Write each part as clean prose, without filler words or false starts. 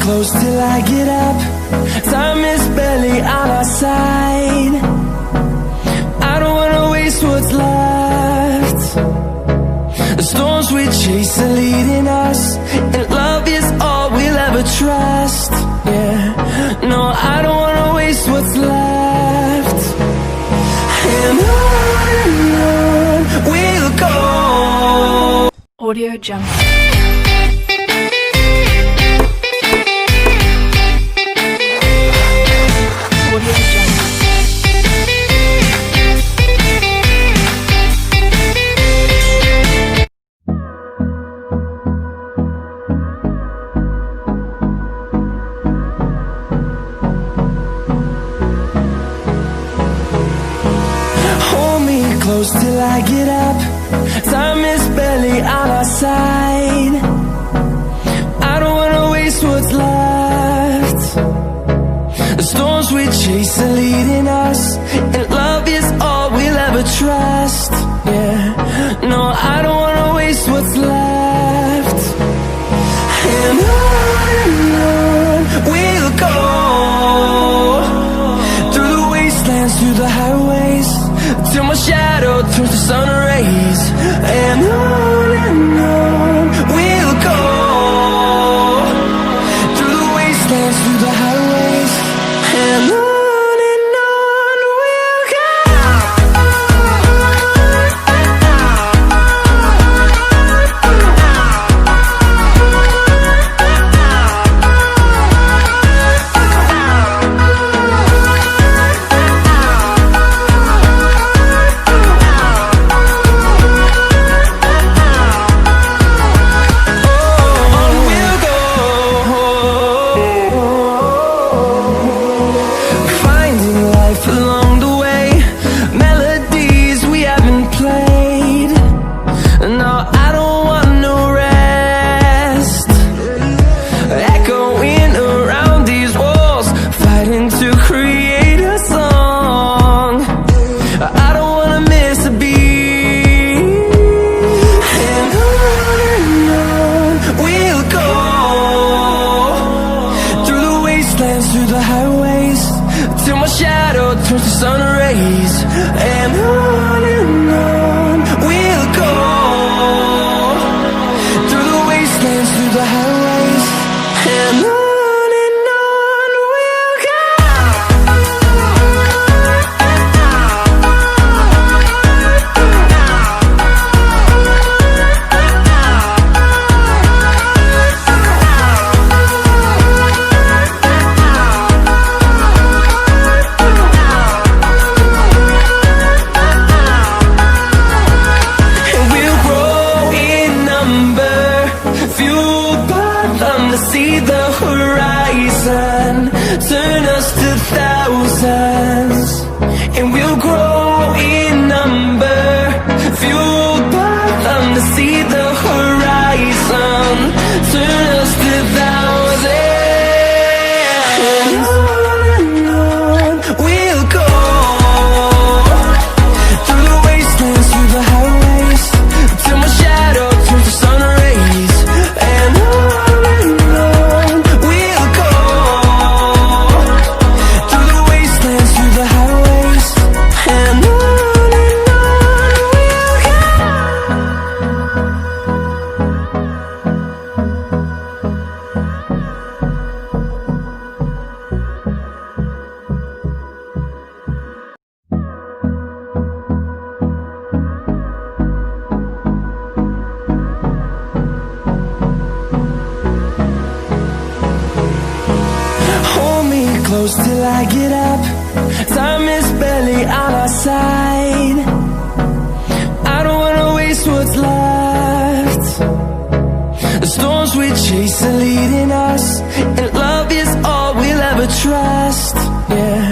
close till I get up. Time is barely on our side. I don't wanna waste what's left. The storms we chase are leading us, and love is all we'll ever trust. Yeah, no, I don't wanna waste what's left. And on we'll go. Audio Jungle. Close till I get up. Time is barely on our side. I don't wanna waste what's left. The storms we chase are leading us, and love is all we'll ever trust. Yeah, no, I don't wanna waste what's left. And on we'll go, through the wastelands, through the highways, till my shadow turns to sun rays. And on we'll go, through the wastelands, through the highways. And on we'll go. Through the highways, till my shadow turns to sun rays. And on we'll go, through the wastelands, through the highways. And on we'll go. See the horizon, turn us to thousands, and we'll grow in number, fueled by them to see the horizon, turn us to thousands. And on we'll go, through the wastelands, through the highways, till my shadow turns to sun rays. And close till I get up. Time is barely on our side. I don't wanna waste what's left. The storms we chase are leading us, and love is all we'll ever trust. Yeah,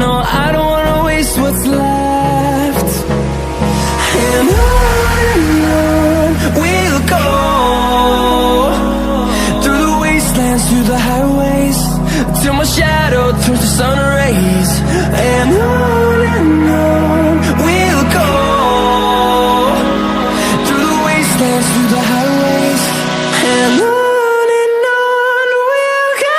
no, I don't wanna waste what's left. And on we'll go, through the wastelands, through the highways, till my shadow turns to sun rays. And on we'll go, through the wastelands, through the highways. And on we'll go.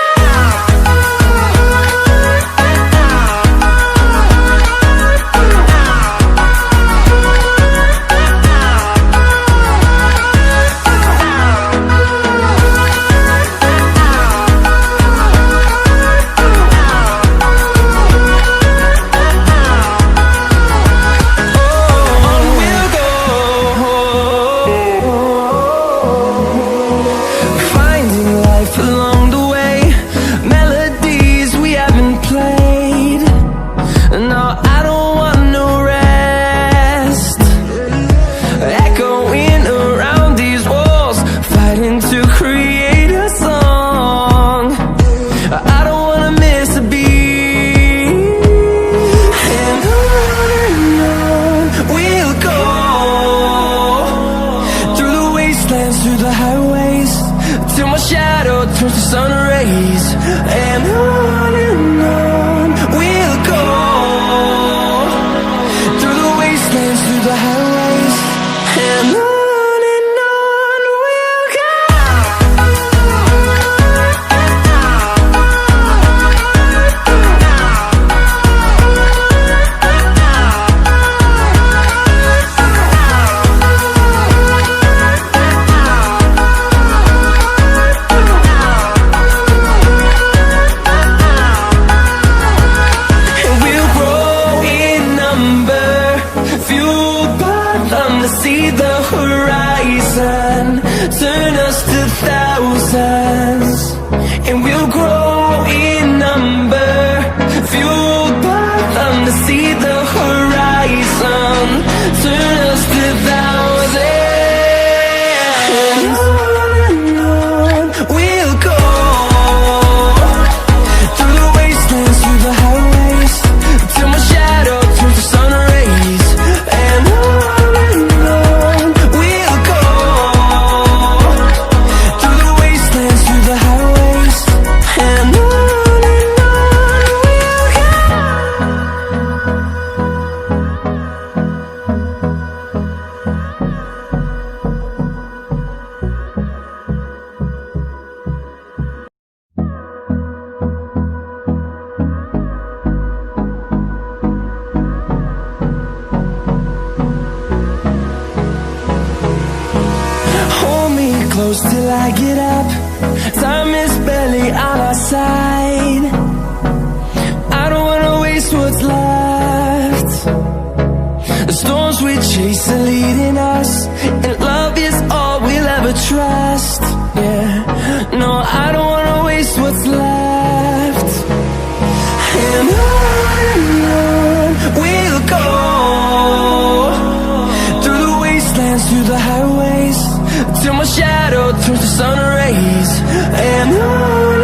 fighting to create a song. I don't wanna miss a beat. And on we'll go, through the wastelands, through the highways, till my shadow turns to sun rays. And on we'll go, through the wastelands, through the highways, and on we'll go. See the horizon, turn us to thousands, and we'll grow in number, fueled by them to see the horizon, turn us to thousands. And on we'll go, through the wastelands, through the highways, till my shadow turns to sun rays. And close till I get up. Time is barely on our side. I don't wanna waste what's left. The storms we chase are leading us, and love is all we'll ever trust. Yeah, no, I don't wanna waste what's left. And on we'll go, through the wastelands, through the highways, till my shadow turns to sun rays. And on